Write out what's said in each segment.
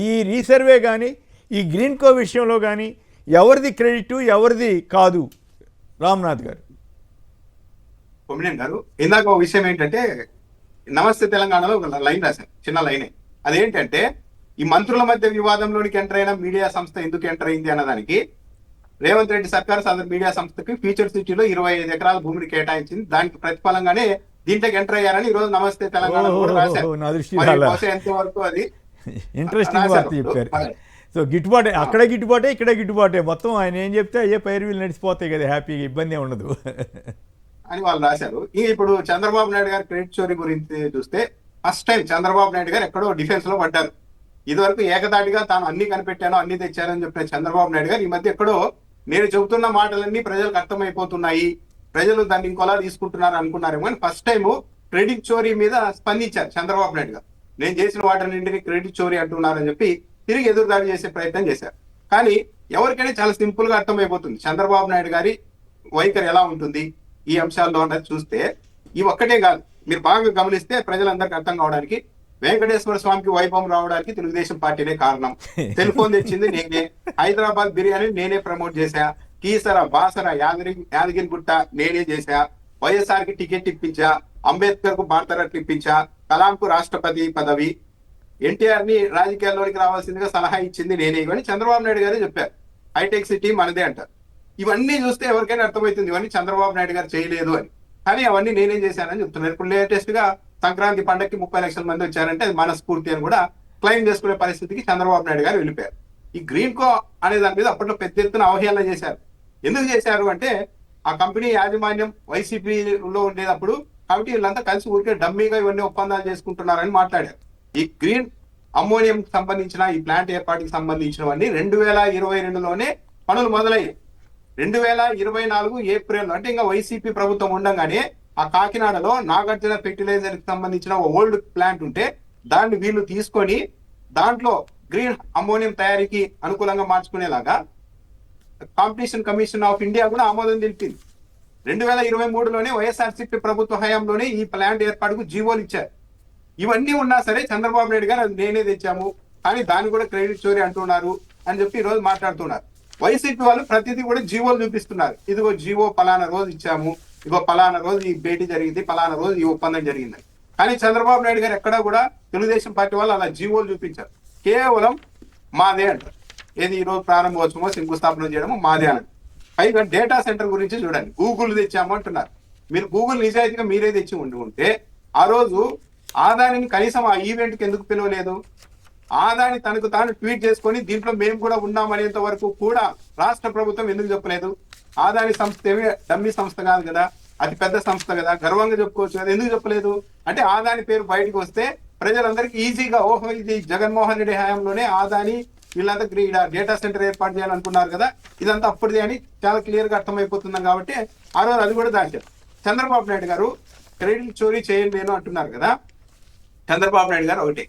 ఈ రీసర్వే కానీ ఈ గ్రీన్ కో విషయంలో కానీ ఎవరిది క్రెడిట్ ఎవరిది కాదు రామ్నాథ్ గారు? కొమ్మినేని గారు, ఇందాక ఒక విషయం ఏంటంటే నమస్తే తెలంగాణలో ఒక లైన్ రాశాను, చిన్న లైనే. అదేంటంటే ఈ మంత్రుల మధ్య వివాదంలోనికి ఎంటర్ అయిన మీడియా సంస్థ ఎందుకు ఎంటర్ అయింది అన్నదానికి రేవంత్ రెడ్డి సర్కార్ సదరు మీడియా సంస్థకి ఫ్యూచర్ సిటీలో 25 ఎకరాల భూమిని కేటాయించింది. దానికి ప్రతిఫలంగానే దీంట్లోకి ఎంటర్ అయ్యారని ఈ రోజు నమస్తే తెలంగాణ కూడా రాశారు. ఎంతవరకు అది ఇంట్రెస్టింగ్ వార్త చెప్పారు. సో గిట్టుబాటే, అక్కడే గిట్టుబాటే ఇక్కడే గిట్టుబాటే, మొత్తం ఆయన ఏం చెప్తే అయ్యే పైరువీలు నడిచిపోతాయి కదా, హ్యాపీగా, ఇబ్బంది ఉండదు అని వాళ్ళు రాశారు. ఇప్పుడు చంద్రబాబు నాయుడు గారి క్రెడిట్ చోరీ గురించి చూస్తే ఫస్ట్ టైం చంద్రబాబు నాయుడు గారు ఎక్కడో డిఫెన్స్ లో పడ్డారు. ఇదివరకు ఏకదాటిగా తాను అన్ని కనిపెట్టాను అన్ని తెచ్చానని చెప్పిన చంద్రబాబు నాయుడు గారు ఈ మధ్య ఎక్కడో నేను చెబుతున్న మాటలన్నీ ప్రజలకు అర్థమైపోతున్నాయి, ప్రజలు దాన్ని ఇంకోలా తీసుకుంటున్నారు అనుకున్నారేమో అని ఫస్ట్ టైం క్రెడిట్ చోరీ మీద స్పందించారు చంద్రబాబు నాయుడు గారు. నేను చేసిన వాటిని క్రెడిట్ చోరీ అంటున్నారని చెప్పి తిరిగి ఎదురుదాడి చేసే ప్రయత్నం చేశారు. కానీ ఎవరికైనా చాలా సింపుల్ గా అర్థమైపోతుంది చంద్రబాబు నాయుడు గారి వైఖరి ఎలా ఉంటుంది ఈ అంశాల్లో అన్నది చూస్తే. ఈ ఒక్కటే కాదు, మీరు బాగా గమనిస్తే ప్రజలందరికీ అర్థం కావడానికి వెంకటేశ్వర స్వామికి వైభవం రావడానికి తెలుగుదేశం పార్టీనే కారణం. సెల్ ఫోన్ తెచ్చింది నేనే, హైదరాబాద్ బిర్యానీ నేనే ప్రమోట్ చేశా, కీసర బాసర యాదగిరి గుట్ట నేనే చేశా, వైఎస్ఆర్ కి టికెట్ ఇప్పించా, అంబేద్కర్ కు భారతరత్న ఇప్పించా, కలాం కు రాష్ట్రపతి పదవి, ఎన్టీఆర్ ని రాజకీయాల్లోకి రావాల్సిందిగా సలహా ఇచ్చింది నేనే, ఇవన్నీ చంద్రబాబు నాయుడు గారే చెప్పారు. హైటెక్ సిటీ మనదే అంటారు. ఇవన్నీ చూస్తే ఎవరికైనా అర్థమవుతుంది ఇవన్నీ చంద్రబాబు నాయుడు గారు చేయలేదు అని. కానీ అవన్నీ నేనేం చేశానని చెప్తున్నారు. ఇప్పుడు లేటెస్ట్ గా సంక్రాంతి పండగకి 30 లక్షల మంది వచ్చారంటే అది మనస్ఫూర్తి అని కూడా క్లెయిమ్ చేసుకునే పరిస్థితికి చంద్రబాబు నాయుడు గారు వెళ్ళిపోయారు. ఈ గ్రీన్ కో అనే దాని మీద అప్పట్లో పెద్ద ఎత్తున అవహేళన చేశారు. ఎందుకు చేశారు అంటే ఆ కంపెనీ యాజమాన్యం వైసీపీలో ఉండేటప్పుడు కాబట్టి వీళ్ళంతా కలిసి ఊరికే డమ్మీగా ఇవన్నీ ఒప్పందాలు చేసుకుంటున్నారని మాట్లాడారు. ఈ గ్రీన్ అమ్మోనియం సంబంధించిన ఈ ప్లాంట్ ఏర్పాటుకి సంబంధించినవన్నీ 2022లోనే పనులు మొదలయ్యాయి. 2024 ఏప్రిల్ అంటే ఇంకా వైసీపీ ప్రభుత్వం ఉండగానే ఆ కాకినాడలో నాగార్జున ఫెర్టిలైజర్ కి సంబంధించిన ఓల్డ్ ప్లాంట్ ఉంటే దాన్ని వీళ్ళు తీసుకొని దాంట్లో గ్రీన్ అమ్మోనియం తయారీకి అనుకూలంగా మార్చుకునేలాగా కాంపిటీషన్ కమిషన్ ఆఫ్ ఇండియా కూడా ఆమోదం తెలిపింది. 2023లోనే వైఎస్ఆర్సీపీ ప్రభుత్వ హయాంలోనే ఈ ప్లాంట్ ఏర్పాటుకు జీవోలు ఇచ్చారు. ఇవన్నీ ఉన్నా సరే చంద్రబాబు నాయుడు గారు అది నేనే తెచ్చాము కానీ దాన్ని కూడా క్రెడిట్ చోరీ అంటున్నారు అని చెప్పి ఈ రోజు మాట్లాడుతున్నారు. వైసీపీ వాళ్ళు ప్రతిదీ కూడా జీవోలు చూపిస్తున్నారు. ఇదిగో జీవో పలానా రోజు ఇచ్చాము, ఇగో పలానా రోజు ఈ భేటీ జరిగింది, పలానా రోజు ఈ ఒప్పందం జరిగిందని. కానీ చంద్రబాబు నాయుడు గారు ఎక్కడా కూడా తెలుగుదేశం పార్టీ వాళ్ళు అలా జీవోలు చూపించారు. కేవలం మాదే అంటారు. ఏది ఈ రోజు ప్రారంభోత్సవమో శంకుస్థాపన చేయడమో మాదే అన్నారు. పైగా డేటా సెంటర్ గురించి చూడండి, గూగుల్ తెచ్చాము అంటున్నారు. మీరు గూగుల్ నిజాయితీగా మీరే తెచ్చి ఉంటే ఆ రోజు ఆదానిని కనీసం ఆ ఈవెంట్కి ఎందుకు పిలవలేదు? ఆదాని తనకు తాను ట్వీట్ చేసుకొని దీంట్లో మేము కూడా ఉన్నామనేంత వరకు కూడా రాష్ట్ర ప్రభుత్వం ఎందుకు చెప్పలేదు? ఆదాని సంస్థ ఏమి డమ్మీ సంస్థ కాదు కదా, అతి పెద్ద సంస్థ కదా, గర్వంగా చెప్పుకోవచ్చు కదా, ఎందుకు చెప్పలేదు? అంటే ఆదాని పేరు బయటకు వస్తే ప్రజలందరికీ ఈజీగా ఓహో ఇది జగన్మోహన్ రెడ్డి హయాంలోనే ఆదాని వీళ్ళంతా డేటా సెంటర్ ఏర్పాటు చేయాలనుకున్నారు కదా, ఇదంతా అప్పటిది అని చాలా క్లియర్ గా అర్థమైపోతున్నాం. కాబట్టి ఆ రోజు అది కూడా దాచారు. చంద్రబాబు నాయుడు గారు క్రెడిట్ చోరీ చేయండి నేను అంటున్నారు కదా. చంద్రబాబు నాయుడు గారు ఒకటే,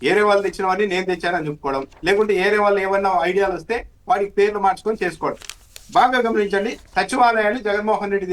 ఏరే వాళ్ళు తెచ్చినవన్నీ నేను తెచ్చానని చెప్పుకోవడం, లేకుంటే ఏరే వాళ్ళు ఏమన్నా ఐడియాలు వస్తే వాడికి పేర్లు మార్చుకొని చేసుకోవడం. బాగా గమనించండి, సచివాలయాలు జగన్మోహన్ రెడ్డి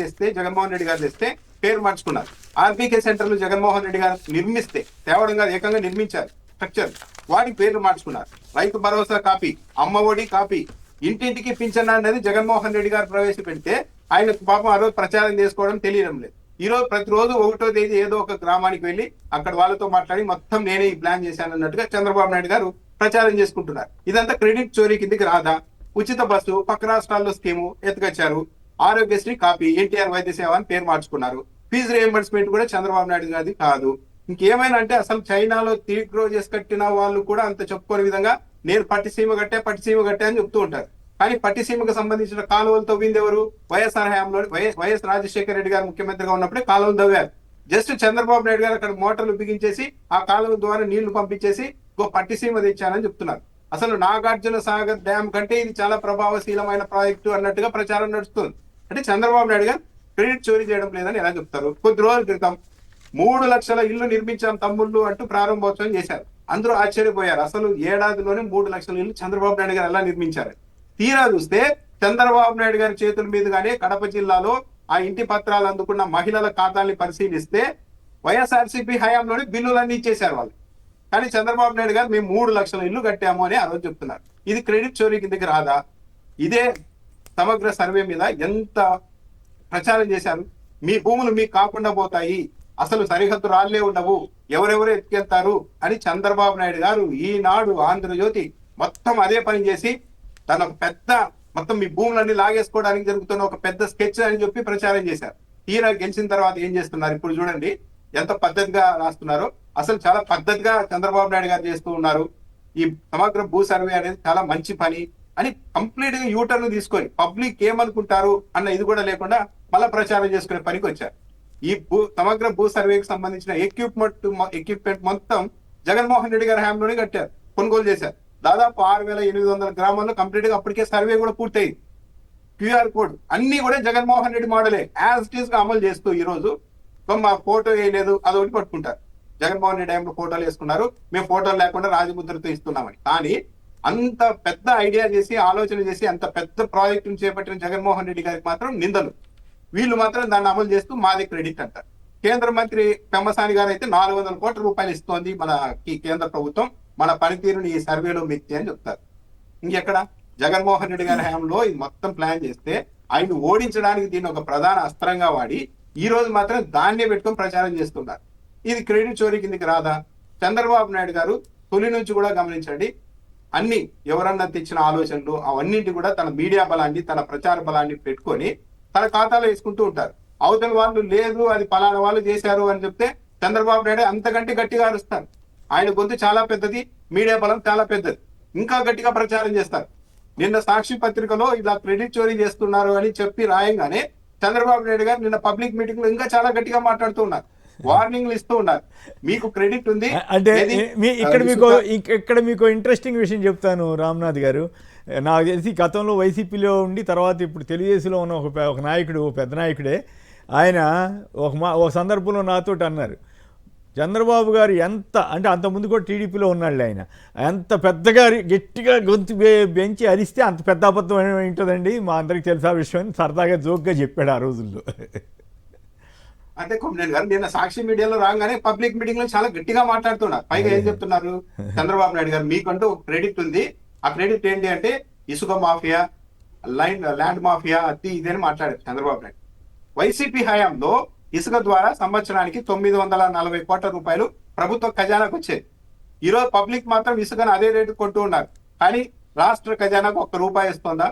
గారు తెస్తే పేరు మార్చుకున్నారు. ఆర్బీకే సెంటర్లు జగన్మోహన్ రెడ్డి గారు నిర్మిస్తే తేవడం కాదు ఏకంగా నిర్మించారు స్ట్రక్చర్, వాడికి పేర్లు మార్చుకున్నారు. రైతు భరోసా కాపీ, అమ్మ ఒడి కాపీ, ఇంటింటికి పింఛన్ అనేది జగన్మోహన్ రెడ్డి గారు ప్రవేశపెడితే ఆయన పాపం ఆ రోజు ప్రచారం చేసుకోవడం తెలియడం లేదు. ఈ రోజు ప్రతిరోజు 1వ తేదీ ఏదో ఒక గ్రామానికి వెళ్ళి అక్కడ వాళ్ళతో మాట్లాడి మొత్తం నేనే ఈ ప్లాన్ చేశాను అన్నట్టుగా చంద్రబాబు నాయుడు గారు ప్రచారం చేసుకుంటున్నారు. ఇదంతా క్రెడిట్ చోరీ కిందికి రాదా? ఉచిత బస్సు పక్క రాష్ట్రాల్లో స్కీము ఎత్తుకొచ్చారు, ఆరోగ్యశ్రీ కాపీ, ఎన్టీఆర్ వైద్య సేవ అని పేరు మార్చుకున్నారు. ఫీజు రియంబర్స్మెంట్ కూడా చంద్రబాబు నాయుడు గారిది కాదు. ఇంకేమైనా అంటే అసలు చైనాలో 3 crores కట్టిన వాళ్ళు కూడా అంత చెప్పుకోని విధంగా నేను పట్టిసీమ కట్టే అని చెప్తూ ఉంటారు. కానీ పట్టిసీమకు సంబంధించిన కాలువలు తవ్వింది ఎవరు? వైఎస్ఆర్ హయాంలో వైఎస్ రాజశేఖర రెడ్డి గారు ముఖ్యమంత్రిగా ఉన్నప్పుడే కాలువలు తవ్వారు. జస్ట్ చంద్రబాబు నాయుడు గారు అక్కడ మోటార్లు బిగించేసి ఆ కాలువ ద్వారా నీళ్లు పంపించేసి పట్టిసీమ తెచ్చానని చెప్తున్నారు. అసలు నాగార్జున సాగర్ డ్యామ్ కంటే ఇది చాలా ప్రభావశీలమైన ప్రాజెక్టు అన్నట్టుగా ప్రచారం నడుస్తుంది. అంటే చంద్రబాబు నాయుడు గారు క్రెడిట్ చోరీ చేయడం లేదని ఎలా చెప్తారు? కొద్ది రోజుల క్రితం 3 లక్షల ఇళ్లు నిర్మించాం తమ్ముళ్ళు అంటూ ప్రారంభోత్సవం చేశారు. అందరూ ఆశ్చర్యపోయారు, అసలు ఏడాదిలోనే 3 లక్షల ఇళ్లు చంద్రబాబు నాయుడు గారు ఎలా నిర్మించారు? తీరా చూస్తే చంద్రబాబు నాయుడు గారి చేతుల మీదుగానే కడప జిల్లాలో ఆ ఇంటి పత్రాలు అందుకున్న మహిళల ఖాతాల్ని పరిశీలిస్తే వైఎస్ఆర్సీపీ హయాంలోనే బిల్లులన్నీ ఇచ్చేశారు వాళ్ళు. కానీ చంద్రబాబు నాయుడు గారు మేము 3 లక్షల ఇల్లు కట్టాము అని ఆ రోజు చెప్తున్నారు. ఇది క్రెడిట్ చోరీ కిందకి రాదా? ఇదే సమగ్ర సర్వే మీద ఎంత ప్రచారం చేశారు. మీ భూములు మీకు కాకుండా పోతాయి, అసలు సరిహద్దు రాళ్లే ఉండవు, ఎవరెవరు ఎత్తుకెళ్తారు అని చంద్రబాబు నాయుడు గారు ఈనాడు, ఆంధ్రజ్యోతి మొత్తం అదే పని చేసి తన పెద్ద మొత్తం మీ భూములన్నీ లాగేసుకోవడానికి జరుగుతున్న ఒక పెద్ద స్కెచ్ అని చెప్పి ప్రచారం చేశారు. తీరా గెలిచిన తర్వాత ఏం చేస్తున్నారు ఇప్పుడు చూడండి ఎంత పద్ధతిగా రాస్తున్నారో. అసలు చాలా పద్ధతిగా చంద్రబాబు నాయుడు గారు చేస్తూ ఉన్నారు. ఈ సమగ్ర భూ సర్వే అనేది చాలా మంచి పని అని కంప్లీట్ గా యూటర్న్ తీసుకొని పబ్లిక్ ఏమనుకుంటారు అన్న ఇది కూడా లేకుండా మళ్ళా ప్రచారం చేసుకునే పనికి వచ్చారు. ఈ సమగ్ర భూ సర్వేకి సంబంధించిన ఎక్విప్మెంట్ మొత్తం జగన్మోహన్ రెడ్డి గారి హ్యాండ్లోనే కట్టారు, కొనుగోలు చేశారు. దాదాపు 6,800 గ్రామాల్లో కంప్లీట్ గా అప్పటికే సర్వే కూడా పూర్తయింది. క్యూఆర్ కోడ్ అన్ని కూడా జగన్మోహన్ రెడ్డి మోడలే యాజ్ ఇట్ ఈస్ గా అమలు చేస్తూ ఈ రోజు మా ఫోటో వేయలేదు అదొకటి పట్టుకుంటారు. జగన్మోహన్ రెడ్డి టైంలో ఫోటోలు వేసుకున్నారు, మేము ఫోటోలు లేకుండా రాజముద్రతో ఇస్తున్నామని. కానీ అంత పెద్ద ఐడియా చేసి ఆలోచన చేసి అంత పెద్ద ప్రాజెక్టును చేపట్టిన జగన్మోహన్ రెడ్డి గారికి మాత్రం నిందలు. వీళ్ళు మాత్రం దాన్ని అమలు చేస్తూ మాది క్రెడిట్ అంటారు. కేంద్ర మంత్రి పెమ్మసాని గారు అయితే 400 కోట్ల రూపాయలు ఇస్తోంది మనకి కేంద్ర ప్రభుత్వం, మన పనితీరుని ఈ సర్వేలో మెచ్చి అని చెప్తారు. ఇంకెక్కడ జగన్మోహన్ రెడ్డి గారి హయాంలో ఇది మొత్తం ప్లాన్ చేస్తే ఆయన ఓడించడానికి దీన్ని ఒక ప్రధాన అస్త్రంగా వాడి ఈ రోజు మాత్రం దాన్నే పెట్టుకొని ప్రచారం చేస్తున్నారు. ఇది క్రెడిట్ చోరీ కిందకి రాదా? చంద్రబాబు నాయుడు గారు తొలి నుంచి కూడా గమనించండి, అన్ని ఎవరన్నా తెచ్చిన ఆలోచనలు అవన్నింటి కూడా తన మీడియా బలాన్ని తన ప్రచార బలాన్ని పెట్టుకొని తన ఖాతాలో వేసుకుంటూ ఉంటారు. అవతల వాళ్ళు లేదు అది పలానా వాళ్ళు చేశారు అని చెప్తే చంద్రబాబు నాయుడు అంతకంటే గట్టిగా అరుస్తారు. ఆయన గొంతు చాలా పెద్దది, మీడియా బలం చాలా పెద్దది, ఇంకా గట్టిగా ప్రచారం చేస్తారు. నిన్న సాక్షి పత్రికలో ఇలా క్రెడిట్ చోరీ చేస్తున్నారు అని చెప్పి రాయంగానే చంద్రబాబు నాయుడు గారు నిన్న పబ్లిక్ మీటింగ్ లో ఇంకా చాలా గట్టిగా మాట్లాడుతూ ఉన్నారు, వార్నింగ్లు ఇస్తూ ఉన్నారు. మీకు క్రెడిట్ ఉంది అంటే ఇక్కడ మీకు ఇంట్రెస్టింగ్ విషయం చెప్తాను రామ్నాథ్ గారు. నాకు తెలిసి గతంలో వైసీపీలో ఉండి తర్వాత ఇప్పుడు తెలుగుదేశంలో ఉన్న ఒక నాయకుడు, పెద్ద నాయకుడే ఆయన ఒక సందర్భంలో నాతో అన్నారు, చంద్రబాబు గారు ఎంత అంటే అంతకుముందు కూడా టీడీపీలో ఉన్నాడు ఆయన, ఎంత పెద్దగా గట్టిగా గొంతు బెంచి అరిస్తే అంత పెద్ద అబద్ధం ఉంటుందండి, మా అందరికి తెలిసిన విషయం సరదాగా జోక్గా చెప్పాడు ఆ రోజుల్లో. అంటే కొమ్మనేని గారు నిన్న సాక్షి మీడియాలో రాగానే పబ్లిక్ మీటింగ్ లో చాలా గట్టిగా మాట్లాడుతున్నారు. పైగా ఏం చెప్తున్నారు, చంద్రబాబు నాయుడు గారు మీకంటూ క్రెడిట్ ఉంది, ఆ క్రెడిట్ ఏంటి అంటే ఇసుక మాఫియా, ల్యాండ్ మాఫియా, అది ఇదని మాట్లాడారు చంద్రబాబు నాయుడు. వైసీపీ హయాంలో ఇసుక ద్వారా సంవత్సరానికి 940 కోట్ల రూపాయలు ప్రభుత్వ ఖజానాకు వచ్చేది. ఈరోజు పబ్లిక్ మాత్రం ఇసుకను అదే రేటు కొంటూ ఉన్నారు, కానీ రాష్ట్ర ఖజానాకు 1 రూపాయి ఇస్తుందా?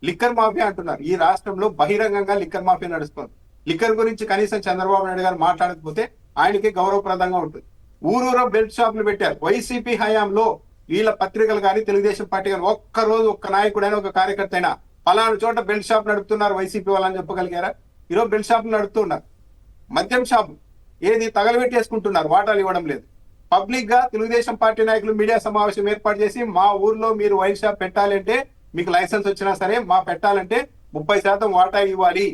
లిక్కర్ మాఫియా అంటున్నారు. ఈ రాష్ట్రంలో బహిరంగంగా లిక్కర్ మాఫియా నడుస్తుంది. లిక్కర్ గురించి కనీసం చంద్రబాబు నాయుడు గారు మాట్లాడకపోతే ఆయనకి గౌరవప్రదంగా ఉంటుంది. ఊరూరో బెల్ట్ షాపులు పెట్టారు వైసీపీ హయాంలో. వీళ్ళ పత్రికలు కానీ తెలుగుదేశం పార్టీ కానీ ఒక్కరోజు ఒక్క నాయకుడైనా ఒక కార్యకర్త అయినా పలానా చోట బెల్ట్ షాప్ నడుపుతున్నారు వైసీపీ వాళ్ళని చెప్పగలిగారా? ఈరోజు బెల్ట్ షాపులు నడుపుతున్నారు. మద్యం షాపు ఏది తగలబెట్టేసుకుంటున్నారు, వాటాలు ఇవ్వడం లేదు. పబ్లిక్ గా తెలుగుదేశం పార్టీ నాయకులు మీడియా సమావేశం ఏర్పాటు చేసి మా ఊర్లో మీరు వైన్ షాప్ పెట్టాలంటే మీకు లైసెన్స్ వచ్చినా సరే మా పెట్టాలంటే 30% వాటా ఇవ్వాలి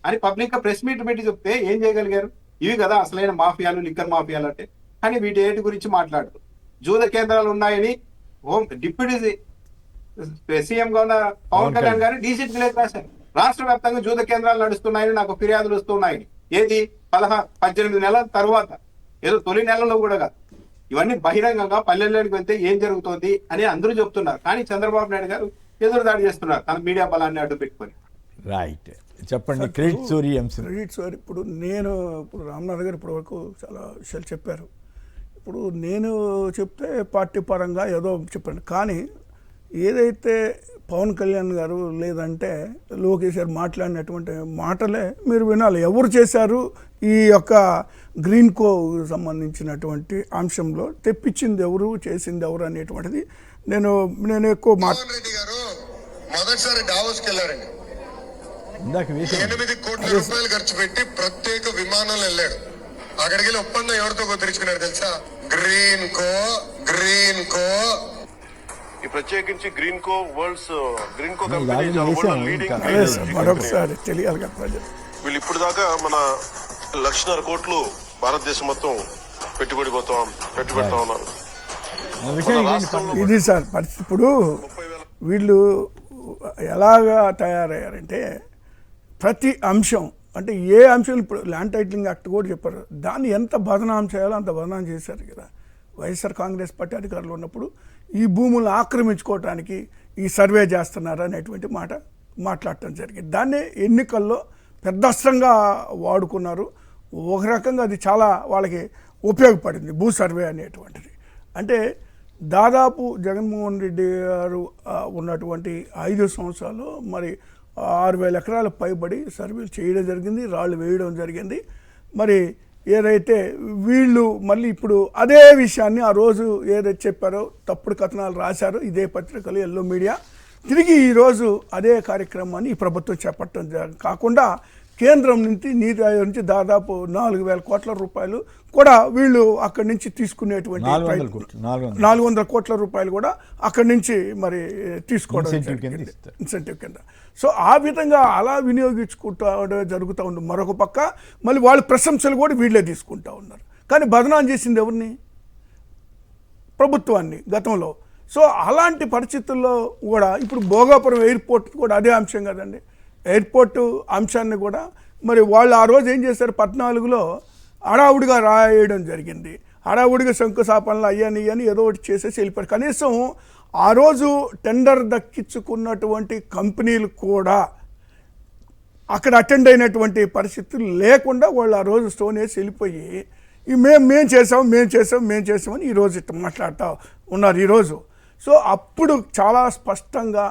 అని పబ్లిక్ గా ప్రెస్ మీట్ పెట్టి చెప్తే ఏం చేయగలిగారు? ఇవి కదా అసలైన మాఫియాలు, లిక్కర్ మాఫియాలు అంటే. కానీ వీటి ఏటి గురించి మాట్లాడుతూ జూద కేంద్రాలు ఉన్నాయని డిప్యూటీ సీఎం గా ఉన్న పవన్ కళ్యాణ్ గారు డీసీకి లేఖ రాశారు. రాష్ట్ర వ్యాప్తంగా జూద కేంద్రాలు నడుస్తున్నాయని నాకు ఫిర్యాదులు వస్తున్నాయని. ఏది 18 నెలల తర్వాత, ఏదో తొలి నెలలో కూడా కాదు. ఇవన్నీ బహిరంగంగా పల్లెల్లోకి వెళ్తే ఏం జరుగుతోంది అని అందరూ చెప్తున్నారు. కానీ చంద్రబాబు నాయుడు గారు ఎదురుదాడి చేస్తున్నారు తన మీడియా బలాన్ని అడ్డు పెట్టుకొని. రైట్, చెప్పండి. క్రెడిట్ చోరీ అంశం. క్రెడిట్ చోరీ ఇప్పుడు రామ్నాథ్ గారు ఇప్పటి వరకు చాలా విషయాలు చెప్పారు. ఇప్పుడు నేను చెప్తే పార్టీ పరంగా ఏదో చెప్పండి, కానీ ఏదైతే పవన్ కళ్యాణ్ గారు లేదంటే లోకేష్ గారు మాట్లాడినటువంటి మాటలే మీరు వినాలి. ఎవరు చేశారు ఈ యొక్క గ్రీన్ కో సంబంధించినటువంటి అంశంలో, తెప్పించింది ఎవరు, చేసింది ఎవరు అనేటువంటిది నేను ఎక్కువ రెడ్డి గారు మొదటిసారి డావోస్కి వెళ్ళారండి. 8 కోట్ల రూపాయలు ఖర్చు పెట్టి ప్రత్యేక విమానంలో వెళ్ళాడు. అక్కడికి వెళ్ళి ఒప్పందం ఎవరితో కుదిరించుకున్నారు తెలుసా? గ్రీన్ కో ఈ ప్రత్యేకించి గ్రీన్ కో మరొకసారి తెలియాలి కదా ప్రజలు. వీళ్ళు ఇప్పుడు దాకా మన 1.5 కోట్లు భారతదేశం మొత్తం పెట్టుబడితా ఉన్నారు. ఇది సార్ పరిస్థితి. ఇప్పుడు వీళ్ళు ఎలాగా తయారయ్యారంటే ప్రతి అంశం, అంటే ఏ అంశం, ఇప్పుడు ల్యాండ్ టైటిలింగ్ యాక్ట్ కూడా చెప్పారు, దాన్ని ఎంత బదనాం చేయాలో అంత బదనాం చేశారు కదా. వైఎస్ఆర్ కాంగ్రెస్ పార్టీ అధికారులు ఉన్నప్పుడు ఈ భూములను ఆక్రమించుకోవటానికి ఈ సర్వే చేస్తున్నారు అనేటువంటి మాట మాట్లాడటం జరిగింది. దాన్నే ఎన్నికల్లో పెద్ద అస్త్రంగా వాడుకున్నారు. ఒక రకంగా అది చాలా వాళ్ళకి ఉపయోగపడింది భూ సర్వే అనేటువంటిది. అంటే దాదాపు జగన్మోహన్ రెడ్డి గారు ఉన్నటువంటి 5 సంవత్సరాలు మరి 6,000 ఎకరాల పైబడి సర్వేలు చేయడం జరిగింది, రాళ్ళు వేయడం జరిగింది. మరి ఏదైతే వీళ్ళు మళ్ళీ ఇప్పుడు అదే విషయాన్ని ఆ రోజు ఏదైతే చెప్పారో తప్పుడు కథనాలు రాశారో ఇదే పత్రికలు ఎల్లో మీడియా తిరిగి ఈరోజు అదే కార్యక్రమాన్ని ఈ ప్రభుత్వం చేపట్టడం కాకుండా కేంద్రం నుంచి నీతి ఆయోగ్ నుంచి దాదాపు 4,000 కోట్ల రూపాయలు కూడా వీళ్ళు అక్కడి నుంచి తీసుకునేటువంటి 400 కోట్ల రూపాయలు కూడా అక్కడి నుంచి మరి తీసుకోవడం ఇన్సెంటివ్ కింద. సో ఆ విధంగా అలా వినియోగించుకుంటూ జరుగుతూ ఉంది. మరొక పక్క మళ్ళీ వాళ్ళ ప్రశంసలు కూడా వీళ్ళే తీసుకుంటూ ఉన్నారు. కానీ బదనాం చేసింది ఎవరిని? ప్రభుత్వాన్ని గతంలో. సో అలాంటి పరిస్థితుల్లో కూడా ఇప్పుడు భోగాపురం ఎయిర్పోర్ట్ కూడా అదే అంశం కదండి. ఎయిర్పోర్టు అంశాన్ని కూడా మరి వాళ్ళు ఆ రోజు ఏం చేశారు, 14లో హడావుడిగా రాయడం జరిగింది. హడావుడిగా శంకుస్థాపనలు అయ్యాని ఏదో ఒకటి చేసేసి వెళ్ళిపోయారు. కనీసం ఆ రోజు టెండర్ దక్కించుకున్నటువంటి కంపెనీలు కూడా అక్కడ అటెండ్ అయినటువంటి పరిస్థితులు లేకుండా వాళ్ళు ఆ రోజు స్టోన్ వేసి వెళ్ళిపోయి మేము చేసామని ఈరోజు ఇట్లా మాట్లాడుతూ ఉన్నారు ఈరోజు. సో అప్పుడు చాలా స్పష్టంగా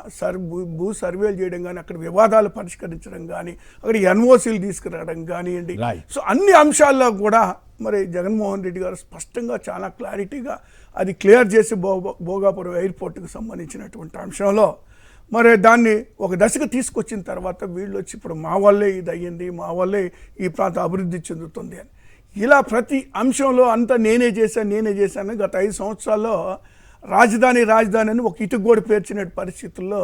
భూ సర్వేలు చేయడం కానీ, అక్కడ వివాదాలు పరిష్కరించడం కానీ, అక్కడ ఎన్ఓసీలు తీసుకురావడం కానివ్వండి. సో అన్ని అంశాల్లో కూడా మరి జగన్మోహన్ రెడ్డి గారు స్పష్టంగా చాలా క్లారిటీగా అది క్లియర్ చేసి భోగాపురం ఎయిర్పోర్ట్కి సంబంధించినటువంటి అంశంలో మరి దాన్ని ఒక దశకు తీసుకొచ్చిన తర్వాత వీళ్ళు వచ్చి ఇప్పుడు మా వల్లే ఇది అయ్యింది, మా వల్లే ఈ ప్రాంతం అభివృద్ధి చెందుతుంది అని ఇలా ప్రతి అంశంలో అంతా నేనే చేశాను. గత 5 సంవత్సరాల్లో రాజధాని అని ఒక ఇటుగోడు పేర్చిన పరిస్థితుల్లో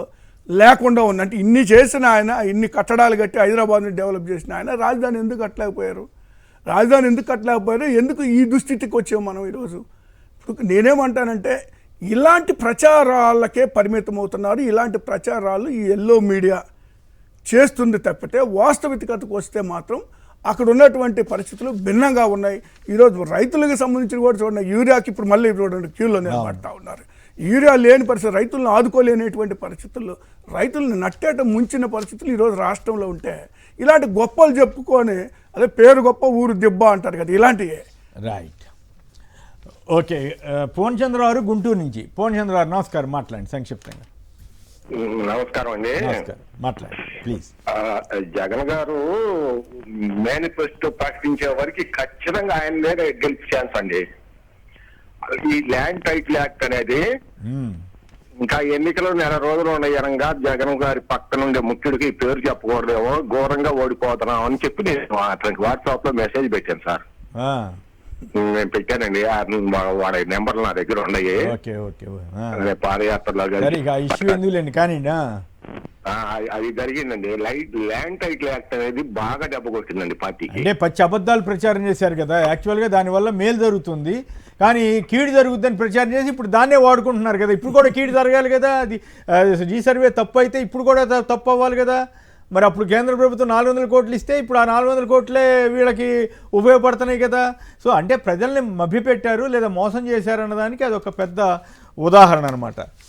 లేకుండా ఉంది. అంటే ఇన్ని చేసిన ఆయన, ఇన్ని కట్టడాలు కట్టి హైదరాబాద్ని డెవలప్ చేసిన ఆయన రాజధాని ఎందుకు కట్టలేకపోయారు? ఎందుకు ఈ దుస్థితికి వచ్చాము మనం ఈరోజు? ఇప్పుడు నేనేమంటానంటే ఇలాంటి ప్రచారాలకే పరిమితం అవుతున్నారు. ఇలాంటి ప్రచారాలు ఈ ఎల్లో మీడియా చేస్తుంది తప్పితే వాస్తవికతకు వస్తే మాత్రం అక్కడ ఉన్నటువంటి పరిస్థితులు భిన్నంగా ఉన్నాయి. ఈరోజు రైతులకు సంబంధించి కూడా చూడండి, యూరియాకి ఇప్పుడు మళ్ళీ చూడండి క్యూలో నిలబడతా ఉన్నారు. యూరియా లేని పరిస్థితి, రైతులను ఆదుకోలేనటువంటి పరిస్థితుల్లో, రైతులను నట్టేట ముంచిన పరిస్థితులు ఈరోజు రాష్ట్రంలో ఉంటే ఇలాంటి గొప్పలు చెప్పుకొని అదే పేరు గొప్ప ఊరు దెబ్బ అంటారు కదా, ఇలాంటివే. Right, okay. పూర్ణచంద్ర గారు గుంటూరు నుంచి. పూర్ణచంద్ర గారు నమస్కారం, మాట్లాడండి సంక్షిప్తంగా. నమస్కారం అండి. మాట్లాడండి ప్లీజ్. జగన్ గారు మేనిఫెస్టో ప్రకటించే వరకు ఖచ్చితంగా ఆయన గెలిచే ఛాన్స్ అండి. ఈ ల్యాండ్ టైటిల్ యాక్ట్ అనేది ఇంకా ఎన్నికలు 1 రోజులు ఉన్నాయనగా జగన్ గారి పక్క నుండి ముఖ్యుడికి పేరు చెప్పకూడదేమో, ఘోరంగా ఓడిపోతున్నాం అని చెప్పి నేను అతనికి వాట్సాప్ లో మెసేజ్ పెట్టాను సార్. నేను పెట్టానండి, వాడి నెంబర్లు నా దగ్గర ఉన్నాయి. పాదయాత్రలో అది జరిగిందండి. ల్యాండ్ టైటిల్ యాక్ట్ అనేది బాగా దెబ్బ కొట్టిందండి పార్టీకి. అంటే పచ్చి అబద్ధాలు ప్రచారం చేశారు కదా, యాక్చువల్గా దానివల్ల మేలు జరుగుతుంది కానీ కీడు జరుగుతుందని ప్రచారం చేసి ఇప్పుడు దాన్నే వాడుకుంటున్నారు కదా. ఇప్పుడు కూడా కీడు జరగాలి కదా, అది ఈ సర్వే తప్పు అయితే ఇప్పుడు కూడా తప్పు అవ్వాలి కదా. మరి అప్పుడు కేంద్ర ప్రభుత్వం 400 కోట్లు ఇస్తే ఇప్పుడు ఆ 400 కోట్లే వీళ్ళకి ఉపయోగపడుతున్నాయి కదా. సో అంటే ప్రజల్ని మభ్యపెట్టారు లేదా మోసం చేశారు అన్నదానికి అదొక పెద్ద ఉదాహరణ అనమాట.